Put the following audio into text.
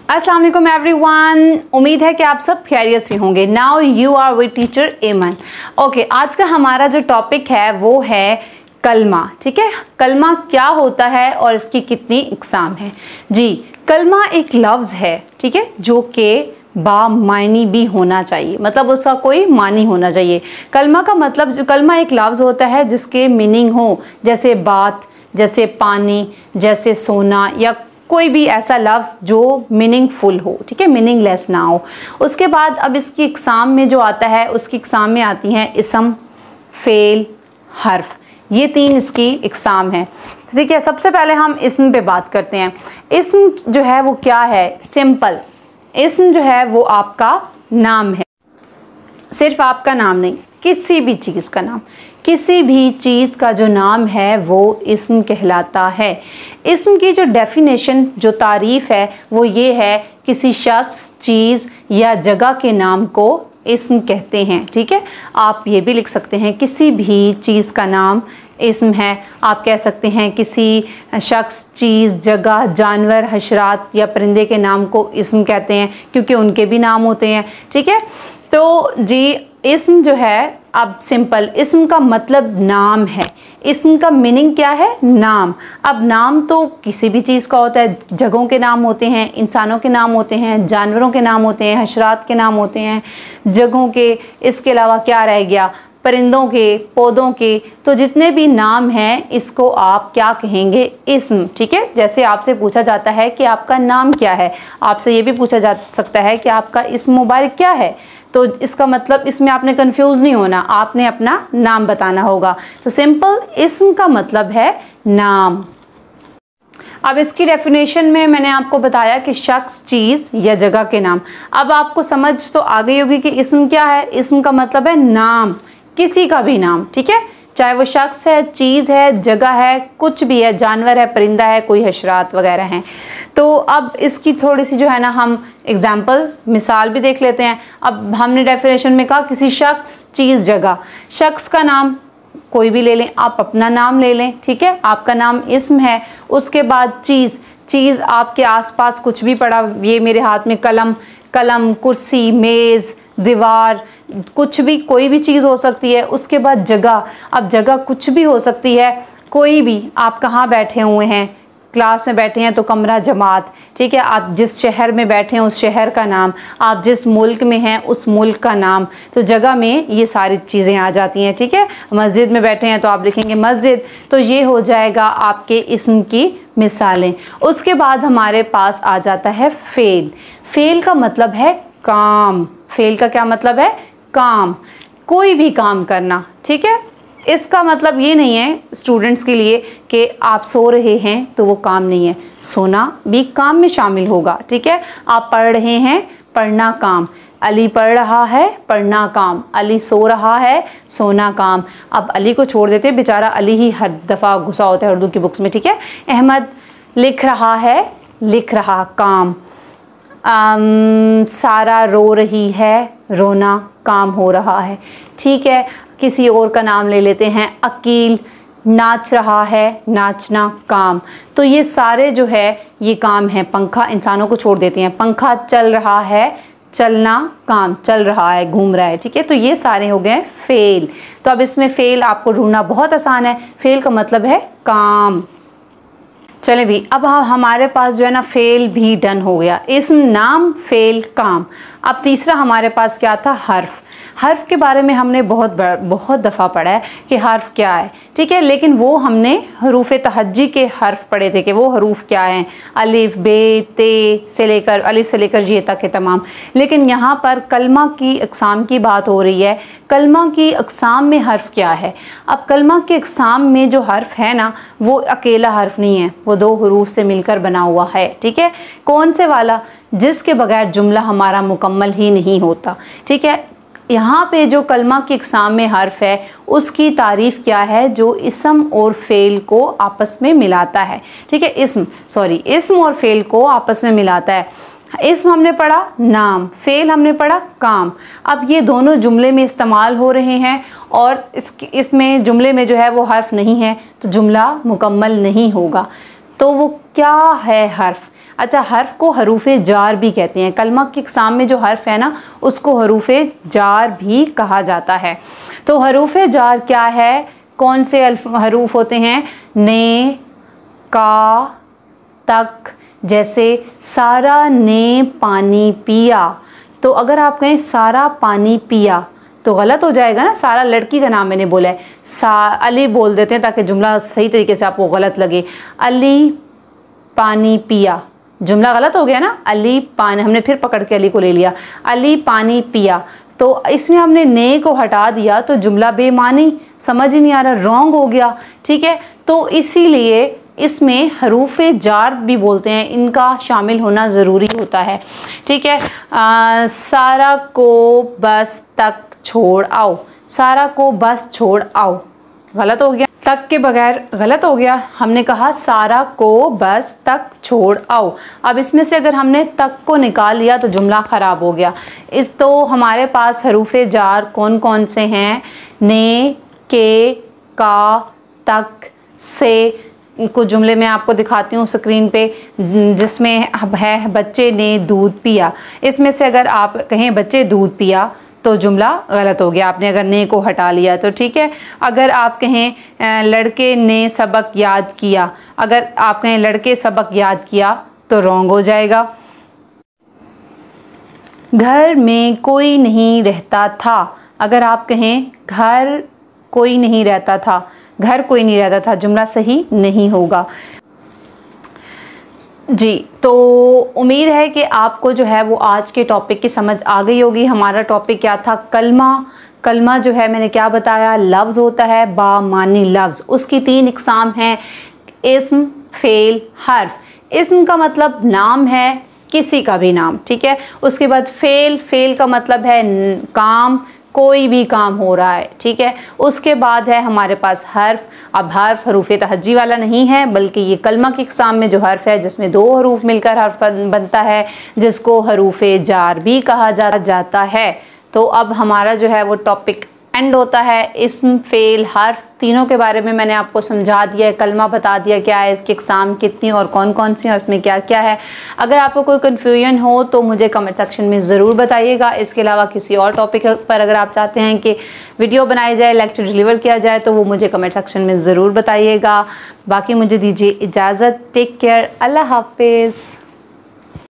अस्सलाम वालेकुम एवरीवन, उम्मीद है कि आप सब खैरियत से होंगे। Now you are with teacher Aiman. Okay, आज का हमारा जो टॉपिक है वो है कलमा। ठीक है, कलमा क्या होता है और इसकी कितनी इकसाम है। जी, कलमा एक लफ्ज़ है, ठीक है, जो कि बामानी भी होना चाहिए, मतलब उसका कोई मानी होना चाहिए। कलमा का मतलब, जो कलमा एक लफ्ज़ होता है जिसके मीनिंग हो, जैसे बात, जैसे पानी, जैसे सोना, या कोई भी ऐसा लफ्ज़ जो मीनिंगफुल हो, ठीक है, मीनिंगलेस ना हो। उसके बाद अब इसकी इकसाम में जो आता है, उसकी इकसाम में आती हैं इसम, फेल, हर्फ। ये तीन इसकी इकसाम है। ठीक है, सबसे पहले हम इसम पे बात करते हैं। इसम जो है वो क्या है? सिंपल, इसम जो है वो आपका नाम है। सिर्फ आपका नाम नहीं, किसी भी चीज़ का नाम, किसी भी चीज़ का जो नाम है वो इस्म कहलाता है। इस्म की जो डेफिनेशन, जो तारीफ़ है वो ये है, किसी शख्स, चीज़ या जगह के नाम को इस्म कहते हैं। ठीक है, आप ये भी लिख सकते हैं किसी भी चीज़ का नाम इस्म है। आप कह सकते हैं किसी शख्स, चीज़, जगह, जानवर, हशरात या परिंदे के नाम को इस्म कहते हैं, क्योंकि उनके भी नाम होते हैं। ठीक है, तो जी इस्म जो है, अब सिंपल, इस्म का मतलब नाम है। इस्म का मीनिंग क्या है? नाम। अब नाम तो किसी भी चीज़ का होता है। जगहों के नाम होते हैं, इंसानों के नाम होते हैं, जानवरों के नाम होते हैं, हशरात के नाम होते हैं, जगहों के। इसके अलावा क्या रह गया? परिंदों के, पौधों के। तो जितने भी नाम हैं इसको आप क्या कहेंगे? इस्म। ठीक है, जैसे आपसे पूछा जाता है कि आपका नाम क्या है, आपसे ये भी पूछा जा सकता है कि आपका इस्म मुबारक क्या है, तो इसका मतलब इसमें आपने कंफ्यूज नहीं होना, आपने अपना नाम बताना होगा। तो सिंपल, इस्म का मतलब है नाम। अब इसकी डेफिनेशन में मैंने आपको बताया कि शख्स, चीज़ या जगह के नाम। अब आपको समझ तो आ गई होगी कि इस्म क्या है। इस्म का मतलब है नाम, किसी का भी नाम। ठीक है, चाहे वो शख्स है, चीज़ है, जगह है, कुछ भी है, जानवर है, परिंदा है, कोई हशरात वगैरह हैं। तो अब इसकी थोड़ी सी जो है ना, हम एग्जाम्पल, मिसाल भी देख लेते हैं। अब हमने डेफिनेशन में कहा किसी शख्स, चीज़, जगह। शख्स का नाम कोई भी ले लें, आप अपना नाम ले लें, ठीक है, आपका नाम इस्म है। उसके बाद चीज़, चीज़ आपके आसपास कुछ भी पड़ा, ये मेरे हाथ में कलम, कलम, कुर्सी, मेज़, दीवार, कुछ भी, कोई भी चीज़ हो सकती है। उसके बाद जगह, अब जगह कुछ भी हो सकती है, कोई भी। आप कहाँ बैठे हुए हैं? क्लास में बैठे हैं तो कमरा, जमात। ठीक है, आप जिस शहर में बैठे हैं उस शहर का नाम, आप जिस मुल्क में हैं उस मुल्क का नाम। तो जगह में ये सारी चीज़ें आ जाती हैं। ठीक है, मस्जिद में बैठे हैं तो आप लिखेंगे मस्जिद। तो ये हो जाएगा आपके इस्म की मिसालें। उसके बाद हमारे पास आ जाता है फेल। फेल का मतलब है काम। फेल का क्या मतलब है? काम, कोई भी काम करना। ठीक है, इसका मतलब ये नहीं है स्टूडेंट्स के लिए कि आप सो रहे हैं तो वो काम नहीं है, सोना भी काम में शामिल होगा। ठीक है, आप पढ़ रहे हैं, पढ़ना काम। अली पढ़ रहा है, पढ़ना काम। अली सो रहा है, सोना काम। अब अली को छोड़ देते, बेचारा अली ही हर दफ़ा घुसा होता है उर्दू की बुक्स में। ठीक है, अहमद लिख रहा है, लिख रहा काम। सारा रो रही है, रोना काम हो रहा है। ठीक है, किसी और का नाम ले लेते हैं, अकील नाच रहा है, नाचना काम। तो ये सारे जो है ये काम है। पंखा, इंसानों को छोड़ देते हैं, पंखा चल रहा है, चलना काम, चल रहा है, घूम रहा है। ठीक है, तो ये सारे हो गए फेल। तो अब इसमें फेल आपको ढूंढना बहुत आसान है। फेल का मतलब है काम। चले भी, अब हमारे पास जो है ना फेल भी डन हो गया। इस्म, नाम, फेल, काम। अब तीसरा हमारे पास क्या था? हर्फ। हर्फ के बारे में हमने बहुत दफ़ा पढ़ा है कि हर्फ क्या है। ठीक है, लेकिन वो हमने हरूफ तहज्जी के हर्फ पढ़े थे कि वो हरूफ क्या हैं, अलिफ, बे, ते से लेकर, अलिफ से लेकर ये तक के तमाम। लेकिन यहाँ पर कलमा की अक़साम की बात हो रही है। कलमा की अक़साम में हर्फ क्या है? अब कलमा के अक़साम में जो हर्फ है ना, वो अकेला हर्फ नहीं है, वो दो हरूफ से मिलकर बना हुआ है। ठीक है, कौन से वाला? जिसके बगैर जुमला हमारा मुकम्मल ही नहीं होता। ठीक है, यहाँ पे जो कलमा की इक़साम में हर्फ है उसकी तारीफ़ क्या है? जो इस्म और फ़ेल को आपस में मिलाता है। ठीक है, इस्म और फ़ेल को आपस में मिलाता है। इस्म हमने पढ़ा नाम, फ़ेल हमने पढ़ा काम। अब ये दोनों जुमले में इस्तेमाल हो रहे हैं और इसमें जुमले में जो है वो हर्फ नहीं है, तो जुमला मुकम्मल नहीं होगा। तो वो क्या है हर्फ? अच्छा, हर्फ को हरूफे जार भी कहते हैं। कलमा के इक़साम में जो हर्फ है ना, उसको हरूफे जार भी कहा जाता है। तो हरूफे जार क्या है, कौन से हरूफ होते हैं? ने, का, तक। जैसे सारा ने पानी पिया, तो अगर आप कहें सारा पानी पिया तो गलत हो जाएगा ना, सारा लड़की का नाम मैंने बोला है। अली बोल देते हैं ताकि जुमला सही तरीके से आपको गलत लगे। अली पानी पिया, जुमला गलत हो गया ना। अली पानी, हमने फिर पकड़ के अली को ले लिया। अली पानी पिया, तो इसमें हमने ने को हटा दिया तो जुमला बेमानी, समझ ही नहीं आ रहा, रॉन्ग हो गया। ठीक है, तो इसीलिए इसमें हरूफे जार भी बोलते हैं, इनका शामिल होना ज़रूरी होता है। ठीक है, सारा को बस तक छोड़ आओ, सारा को बस छोड़ आओ, गलत हो गया। तक के बगैर गलत हो गया, हमने कहा सारा को बस तक छोड़ आओ। अब इसमें से अगर हमने तक को निकाल लिया तो जुमला ख़राब हो गया। तो हमारे पास हरूफे जार कौन कौन से हैं? ने, के, का, तक, से। कुछ जुमले मैं आपको दिखाती हूँ स्क्रीन पे, जिसमें है बच्चे ने दूध पिया। इसमें से अगर आप कहें बच्चे दूध पिया तो जुमला गलत हो गया, आपने अगर ने को हटा लिया तो। ठीक है, अगर आप कहें लड़के ने सबक याद किया, अगर आप कहें लड़के सबक याद किया तो रॉन्ग हो जाएगा। घर में कोई नहीं रहता था, अगर आप कहें घर कोई नहीं रहता था, घर कोई नहीं रहता था, जुमला सही नहीं होगा जी। तो उम्मीद है कि आपको जो है वो आज के टॉपिक की समझ आ गई होगी। हमारा टॉपिक क्या था? कलमा। कलमा जो है मैंने क्या बताया, लफ्ज़ होता है बामानी लफ्ज़। उसकी 3 इक़साम हैं, इस्म, फ़ेल, हर्फ। इस्म का मतलब नाम है, किसी का भी नाम। ठीक है, उसके बाद फ़ेल, फ़ेल का मतलब है काम, कोई भी काम हो रहा है। ठीक है, उसके बाद है हमारे पास हर्फ। अब हर्फ हरूफे तहज्जी वाला नहीं है, बल्कि ये कलमा के इक़साम में जो हर्फ है जिसमें 2 हरूफ मिलकर हर्फ बनता है, जिसको हरूफे जार भी कहा जाता है। तो अब हमारा जो है वो टॉपिक एंड होता है। इस्म, फ़ेल, हर्फ तीनों के बारे में मैंने आपको समझा दिया है, कलमा बता दिया क्या है, इसके इक़साम कितनी और कौन कौन सी हैं, उसमें क्या क्या है। अगर आपको कोई कन्फ्यूजन हो तो मुझे कमेंट सेक्शन में ज़रूर बताइएगा। इसके अलावा किसी और टॉपिक पर अगर आप चाहते हैं कि वीडियो बनाई जाए, लेक्चर डिलीवर किया जाए, तो वो मुझे कमेंट सेक्शन में ज़रूर बताइएगा। बाकी मुझे दीजिए इजाज़त। टेक केयर, अल्लाह हाफिज़।